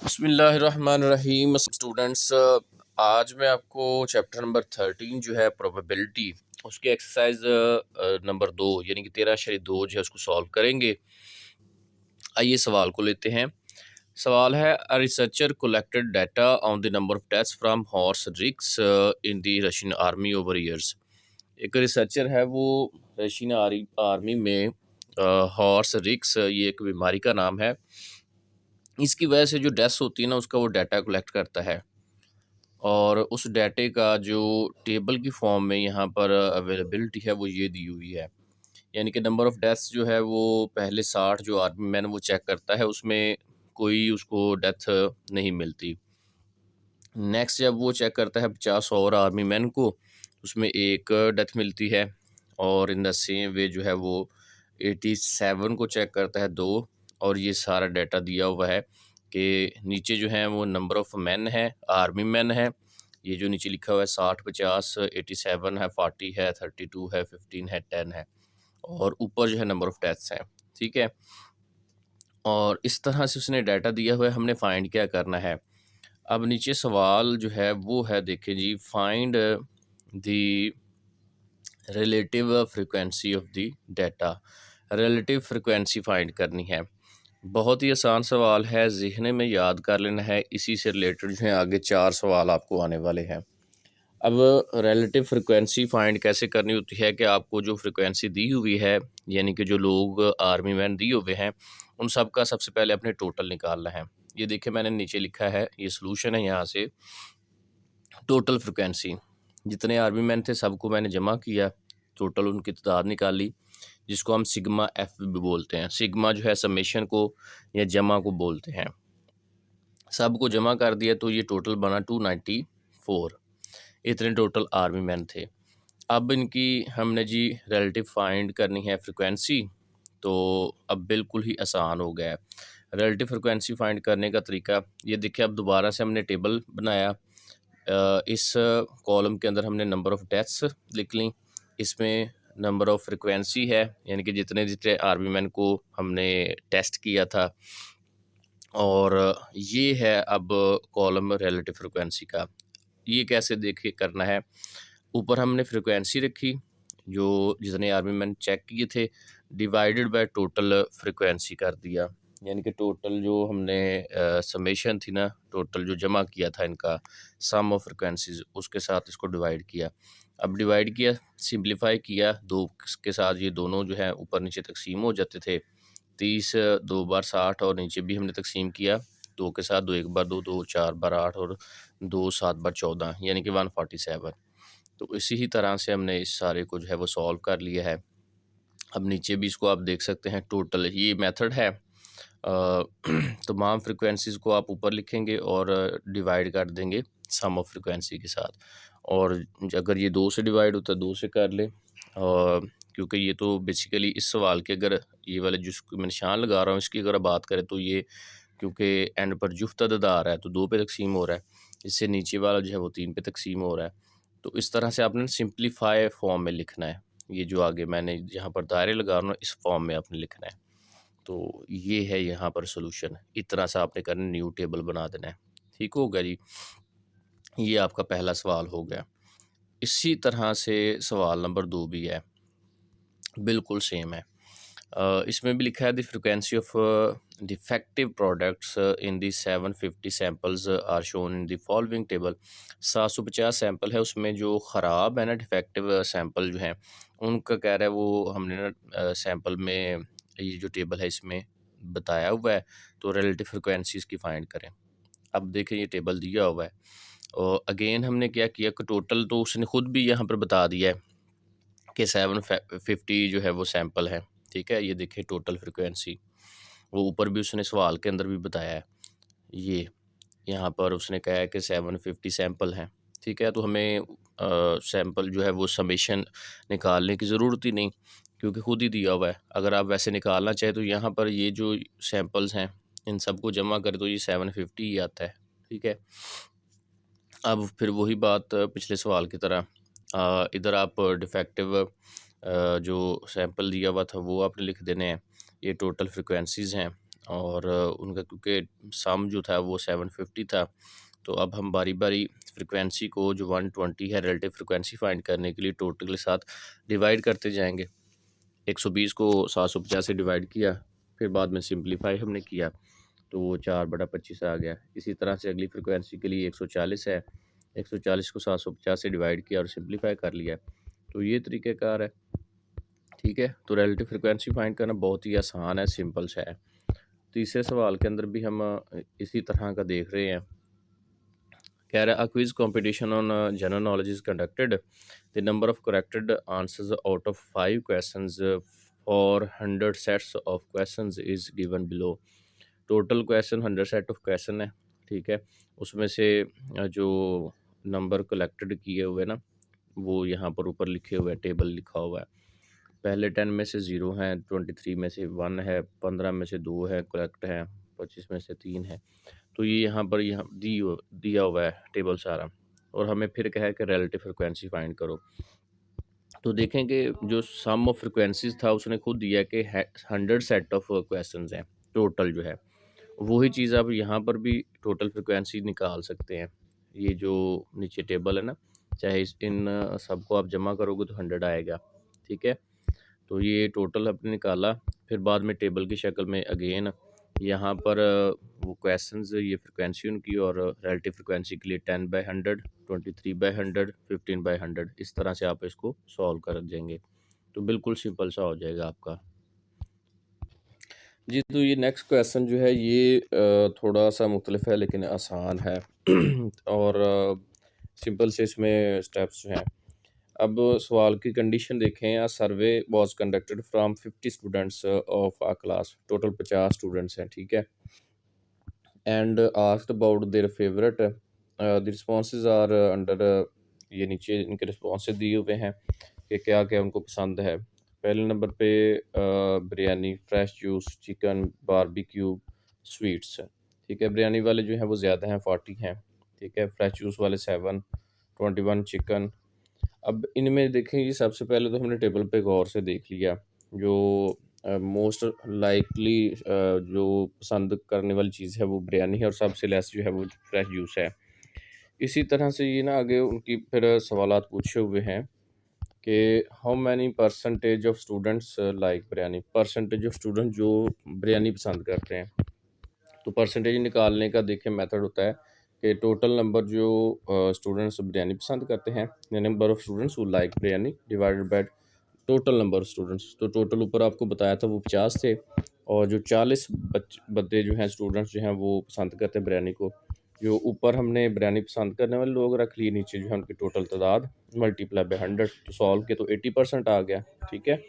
बिस्मिल्लाहिर्रहमानिर्रहीम स्टूडेंट्स, आज मैं आपको चैप्टर नंबर 13 जो है प्रोबेबिलिटी उसकी एक्सरसाइज नंबर 2 यानी कि 13-2 जो है उसको सॉल्व करेंगे। आइए सवाल को लेते हैं। सवाल है, a researcher collected data on the number of deaths from horse kicks in the Russian army over years. एक रिसर्चर है, वो रशियन आर्मी में हॉर्स रिक्स, ये एक बीमारी का नाम है, इसकी वजह से जो डेथ्स होती है ना उसका वो डाटा कलेक्ट करता है और उस डाटे का जो टेबल की फॉर्म में यहाँ पर अवेलेबिलिटी है वो ये दी हुई है। यानी कि नंबर ऑफ़ डेथ्स जो है वो पहले 60 जो आर्मी मैन वो चेक करता है, उसमें कोई उसको डेथ नहीं मिलती। नेक्स्ट जब वो चेक करता है 50 और आर्मी मैन को, उसमें 1 डेथ मिलती है। और इन द सेम वे जो है वो 87 को चेक करता है, 2। और ये सारा डाटा दिया हुआ है कि नीचे जो है वो नंबर ऑफ़ मैन है, आर्मी मैन है। ये जो नीचे लिखा हुआ है 60, 50, 87 है, 40 है, 32 है, 15 है, 10 है। और ऊपर जो है नंबर ऑफ़ डेथ्स हैं, ठीक है? और इस तरह से उसने डाटा दिया हुआ है, हमने फाइंड क्या करना है। अब नीचे सवाल जो है वो है, देखिए जी, find the relative frequency of the data. Relative frequency find करनी है। बहुत ही आसान सवाल है, ज़हन में याद कर लेना है। इसी से रिलेटेड जो है आगे 4 सवाल आपको आने वाले हैं। अब रिलेटिव फ्रीक्वेंसी फाइंड कैसे करनी होती है कि आपको जो फ्रीक्वेंसी दी हुई है, यानी कि जो लोग आर्मी मैन दिए हुए हैं, उन सब का सबसे पहले अपने टोटल निकालना है। ये देखिए मैंने नीचे लिखा है, ये सॉल्यूशन है। यहाँ से टोटल फ्रीक्वेंसी, जितने आर्मी मैन थे सबको मैंने जमा किया, टोटल उनकी तादाद निकाली, जिसको हम सिग्मा एफ भी बोलते हैं। सिग्मा जो है समेशन को या जमा को बोलते हैं। सबको जमा कर दिया तो ये टोटल बना 294। इतने टोटल आर्मी मैन थे। अब इनकी हमने जी रिलेटिव फाइंड करनी है फ्रीक्वेंसी, तो अब बिल्कुल ही आसान हो गया है। रिलेटिव फ्रीक्वेंसी फाइंड करने का तरीका ये देखिए, अब दोबारा से हमने टेबल बनाया। इस कॉलम के अंदर हमने नंबर ऑफ़ डेथ्स लिख ली, इसमें नंबर ऑफ़ फ्रीक्वेंसी है, यानी कि जितने जितने आर्मी मैन को हमने टेस्ट किया था। और ये है अब कॉलम रिलेटिव फ्रीक्वेंसी का। ये कैसे देखिए करना है, ऊपर हमने फ्रीक्वेंसी रखी, जो जितने आर्मी मैन चेक किए थे, डिवाइडेड बाय टोटल फ्रीक्वेंसी कर दिया। यानी कि टोटल जो हमने समेशन थी ना, टोटल जो जमा किया था इनका, सम ऑफ फ्रीक्वेंसीज, उसके साथ इसको डिवाइड किया। अब डिवाइड किया, सिंप्लीफाई किया, 2 के साथ ये दोनों जो है ऊपर नीचे तकसीम हो जाते थे। 30 2 बार 60 और नीचे भी हमने तकसीम किया, 2 के साथ 2 1 बार 2, 2 4 बार 8 और 2 7 बार 14, यानी कि 147। तो इसी ही तरह से हमने इस सारे को जो है वो सॉल्व कर लिया है। अब नीचे भी इसको आप देख सकते हैं, टोटल ये मेथड है। तमाम फ्रीक्वेंसीज़ को आप ऊपर लिखेंगे और डिवाइड कर देंगे सम ऑफ फ्रीक्वेंसी के साथ। और अगर ये 2 से डिवाइड होता है 2 से कर लें, क्योंकि ये तो बेसिकली इस सवाल के, अगर ये वाले जिसको मैं निशान लगा रहा हूँ इसकी अगर बात करें तो ये, क्योंकि एंड पर जुफ्त अदद आ रहा है तो 2 पे तकसीम हो रहा है, इससे नीचे वाला जो है वो 3 पे तकसीम हो रहा है। तो इस तरह से आपने सिंप्लीफाई फॉर्म में लिखना है। ये जो आगे मैंने जहाँ पर दायरे लगा रहा हूँ इस फॉर्म में आपने लिखना है। तो ये है यहाँ पर सॉल्यूशन। इतना सा आपने करना, न्यू टेबल बना देना है। ठीक हो गया जी? ये आपका पहला सवाल हो गया। इसी तरह से सवाल नंबर 2 भी है, बिल्कुल सेम है। इसमें भी लिखा है, the frequency of defective products in the 750 samples are shown in the following table. 750 sample है, उसमें जो ख़राब है ना, डिफेक्टिव सैंपल जो हैं, उनका कह रहा है वो हमने ना सैंपल में ये जो टेबल है इसमें बताया हुआ है, तो रिलेटिव फ्रीक्वेंसी इसकी फाइंड करें। अब देखें ये टेबल दिया हुआ है और अगेन हमने क्या किया कि टोटल तो उसने खुद भी यहाँ पर बता दिया है कि 750 जो है वो सैंपल है। ठीक है, ये देखिए टोटल फ्रीक्वेंसी, वो ऊपर भी उसने सवाल के अंदर भी बताया है। ये यहाँ पर उसने कहा है कि 750 सैंपल हैं। ठीक है, तो हमें सैंपल जो है वो समेशन निकालने की ज़रूरत ही नहीं, क्योंकि खुद ही दिया हुआ है। अगर आप वैसे निकालना चाहें तो यहाँ पर ये जो सैंपल्स हैं इन सबको जमा करें तो ये 750 ही आता है। ठीक है, अब फिर वही बात पिछले सवाल की तरह, इधर आप डिफेक्टिव जो सैंपल दिया हुआ था वो आपने लिख देने हैं। ये टोटल फ्रीक्वेंसीज़ हैं और उनका क्योंकि सम जो था वो 750 था। तो अब हम बारी-बारी फ्रीक्वेंसी को जो 120 है रिलेटिव फ्रीक्वेंसी फाइंड करने के लिए टोटल के साथ डिवाइड करते जाएँगे। 120 को 750 से डिवाइड किया, फिर बाद में सिंप्लीफाई हमने किया, तो वो 4/25 आ गया। इसी तरह से अगली फ्रीक्वेंसी के लिए 140 है, 140 को 750 से डिवाइड किया और सिंप्लीफाई कर लिया। तो ये तरीक़ेकार है, ठीक है? तो रिलेटिव फ्रीक्वेंसी फाइंड करना बहुत ही आसान है, सिंपल सा है। तीसरे सवाल के अंदर भी हम इसी तरह का देख रहे हैं। कह रहा है, "a quiz competition on general knowledge is conducted. The number of corrected answers out of 5 questions for 100 sets of questions is given below." Total question 100 set of question है, ठीक है? उसमें से जो नंबर कलेक्टेड किए हुए ना, वो यहाँ पर ऊपर लिखे हुए हैं, टेबल लिखा हुआ है। पहले 10 में से 0 हैं, 23 में से 1 है, 15 में से 2 है, करेक्ट है, 25 में से 3 है। तो ये यहाँ पर दिया हुआ है टेबल सारा, और हमें फिर कहा है कि रिलेटिव फ्रीक्वेंसी फाइंड करो। तो देखें कि जो सम ऑफ फ्रीक्वेंसीज़ था उसने खुद दिया कि 100 सेट ऑफ क्वेश्चंस हैं टोटल जो है। वही चीज़ आप यहाँ पर भी टोटल फ्रीक्वेंसी निकाल सकते हैं। ये जो नीचे टेबल है ना, चाहे इन सबको आप जमा करोगे तो 100 आएगा, ठीक है? तो ये टोटल आपने निकाला, फिर बाद में टेबल की शक्ल में अगेन यहाँ पर वो क्वेश्चंस, ये फ्रीक्वेंसी उनकी, और रिलेटिव फ्रीक्वेंसी के लिए 10/100, 23/100, 15/100, इस तरह से आप इसको सॉल्व कर देंगे। तो बिल्कुल सिंपल सा हो जाएगा आपका। जी, तो ये नेक्स्ट क्वेश्चन जो है ये थोड़ा-सा मुख्तलिफ है लेकिन आसान है और सिंपल से इसमें स्टेप्स जो हैं। अब सवाल की कंडीशन देखें। A survey was conducted from 50 students of a class. Total 50 students हैं, ठीक है? And asked about their favourite. The responses are under, ये नीचे इनके रिस्पॉन्सेज़ दिए हुए हैं कि क्या-क्या उनको पसंद है। पहले नंबर पे biryani, fresh juice, chicken, barbecue, sweets, ठीक है? बिरयानी वाले जो हैं वो ज़्यादा हैं, 40 हैं, ठीक है? फ्रेश जूस वाले 7, 21 चिकन। अब इनमें देखें, ये सबसे पहले तो हमने टेबल पे गौर से देख लिया, जो मोस्ट लाइकली जो पसंद करने वाली चीज़ है वो बिरयानी है, और सबसे लेस जो है वो फ्रेश जूस है। इसी तरह से ये ना आगे उनकी फिर सवालात पूछे हुए हैं कि how many percentage of students like biryani. Percentage of student जो बिरयानी पसंद करते हैं। तो परसेंटेज निकालने का देखिए मेथड होता है कि टोटल नंबर जो स्टूडेंट्स बिरयानी पसंद करते हैं, number of students who like biryani divided by total number of students. तो टोटल ऊपर आपको बताया था वो 50 थे, और जो 40 बंदे जो हैं, स्टूडेंट्स जो हैं वो पसंद करते हैं बिरयानी को। जो ऊपर हमने बिरयानी पसंद करने वाले लोग रख लिए, नीचे जो है उनकी टोटल तादाद मल्टीप्लाई बाय 100, तो सॉल्व के तो 80% आ गया, ठीक है?